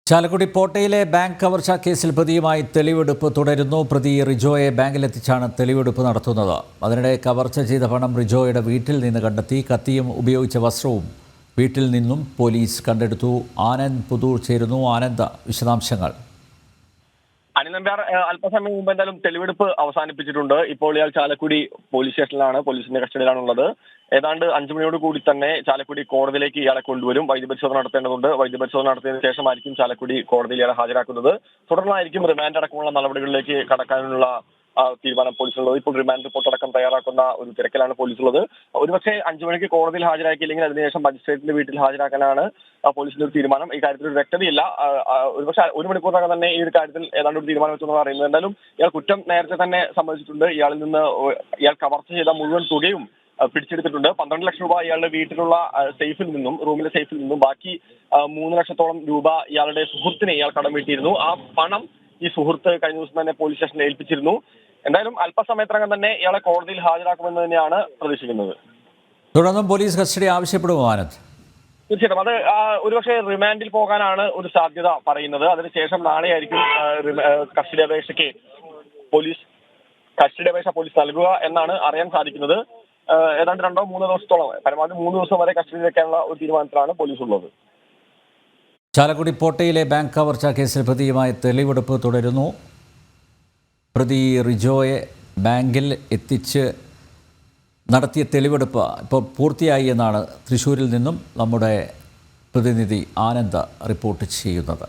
Chalakudy പോട്ടയിലെ bank കവർച്ചാ കേസിൽ പ്രതിയുമായി തെളിവെടുപ്പ് തുടരുന്നു. പ്രതി റിജോയെ ബാങ്കിലെത്തിച്ചാണ് തെളിവെടുപ്പ് നടത്തുന്നത്. അതിനിടെ കവർച്ച ചെയ്ത പണം റിജോയുടെ വീട്ടിൽ നിന്ന് കണ്ടെത്തി. കത്തിയും ഉപയോഗിച്ച വസ്ത്രവും വീട്ടിൽ നിന്നും പോലീസ് കണ്ടെടുത്തു. ആനന്ദ് പുതൂർ ചേരുന്നു. ആനന്ദ്, വിശദാംശങ്ങൾ. അനിനമ്പ്യാർ അല്പസമയം മുമ്പ് എന്തായാലും തെളിവെടുപ്പ് അവസാനിപ്പിച്ചിട്ടുണ്ട്. ഇപ്പോൾ ഇയാൾ ചാലക്കുടി പോലീസ് സ്റ്റേഷനിലാണ്, പോലീസിന്റെ കസ്റ്റഡിയിലാണുള്ളത്. ഏതാണ്ട് 5 മണിയോട് കൂടി തന്നെ ചാലക്കുടി കോടതിയിലേക്ക് ഇയാളെ കൊണ്ടുവരും. വൈദ്യപരിശോധന നടത്തേണ്ടതുണ്ട്. വൈദ്യപരിശോധന നടത്തിയതിനു ശേഷമായിരിക്കും ചാലക്കുടി കോടതിയിൽ ഇയാളെ ഹാജരാക്കുന്നത്. തുടർന്നായിരിക്കും റിമാൻഡ് അടക്കമുള്ള നടപടികളിലേക്ക് കടക്കാനുള്ള തീരുമാനം പോലീസുള്ളത്. ഇപ്പോൾ റിമാൻഡ് റിപ്പോർട്ട് അടക്കം തയ്യാറാക്കുന്ന ഒരു തിരക്കിലാണ് പോലീസുള്ളത്. ഒരുപക്ഷെ 5 മണിക്ക് കോടതിയിൽ ഹാജരാക്കിയില്ലെങ്കിൽ അതിനുശേഷം മജിസ്ട്രേറ്റിന്റെ വീട്ടിൽ ഹാജരാക്കാനാണ് പോലീസിന്റെ ഒരു തീരുമാനം. ഈ കാര്യത്തിൽ ഒരു വ്യക്തതയില്ല. ഒരുപക്ഷെ 1 മണിക്കൂറിനകം തന്നെ ഈ ഒരു കാര്യത്തിൽ ഏതാണ്ട് ഒരു തീരുമാനം വെച്ചെന്ന് പറയുന്നത്. എന്തായാലും ഇയാൾ കുറ്റം നേരത്തെ തന്നെ സമ്മതിച്ചിട്ടുണ്ട്. ഇയാളിൽ നിന്ന് ഇയാൾ കവർച്ച ചെയ്ത മുഴുവൻ തുകയും പിടിച്ചെടുത്തിട്ടുണ്ട്. 12 ലക്ഷം രൂപ ഇയാളുടെ വീട്ടിലുള്ള സേഫിൽ നിന്നും, റൂമിലെ സേഫിൽ നിന്നും, ബാക്കി 3 ലക്ഷത്തോളം രൂപ ഇയാളുടെ സുഹൃത്തിനെ ഇയാൾ കടം വീട്ടിയിരുന്നു. ആ പണം ഈ സുഹൃത്ത് കഴിഞ്ഞ ദിവസം തന്നെ പോലീസ് സ്റ്റേഷനിൽ ഏൽപ്പിച്ചിരുന്നു. എന്തായാലും അല്പസമയത്തിനകം തന്നെ ഇയാളെ കോടതിയിൽ ഹാജരാക്കുമെന്ന് തന്നെയാണ് പ്രതീക്ഷിക്കുന്നത്. തുടർന്നും പോലീസ് കസ്റ്റഡി ആവശ്യപ്പെടുമോ ആനന്ദ്? തീർച്ചയായിട്ടും അത് ഒരുപക്ഷെ റിമാൻഡിൽ പോകാനാണ് ഒരു സാധ്യത പറയുന്നത്. അതിനുശേഷം നാളെയായിരിക്കും കസ്റ്റഡി അപേക്ഷ പോലീസ് നൽകുക എന്നാണ് അറിയാൻ സാധിക്കുന്നത്. ഏതാണ്ട് 2-3 ദിവസത്തോളം, പരമാവധി 3 ദിവസം വരെ കസ്റ്റഡിയിൽ വെക്കാനുള്ള ഒരു തീരുമാനത്തിലാണ് പോലീസ് ഉള്ളത്. ചാലക്കുടി പോട്ടയിലെ ബാങ്ക് കവർച്ചാ കേസിൽ പ്രതിയുമായി തെളിവെടുപ്പ് തുടരുന്നു. പ്രതി റിജോയെ ബാങ്കിൽ എത്തിച്ച് നടത്തിയ തെളിവെടുപ്പ് ഇപ്പോൾ പൂർത്തിയായി എന്നാണ് തൃശ്ശൂരിൽ നിന്നും നമ്മുടെ പ്രതിനിധി ആനന്ദ് റിപ്പോർട്ട് ചെയ്യുന്നത്.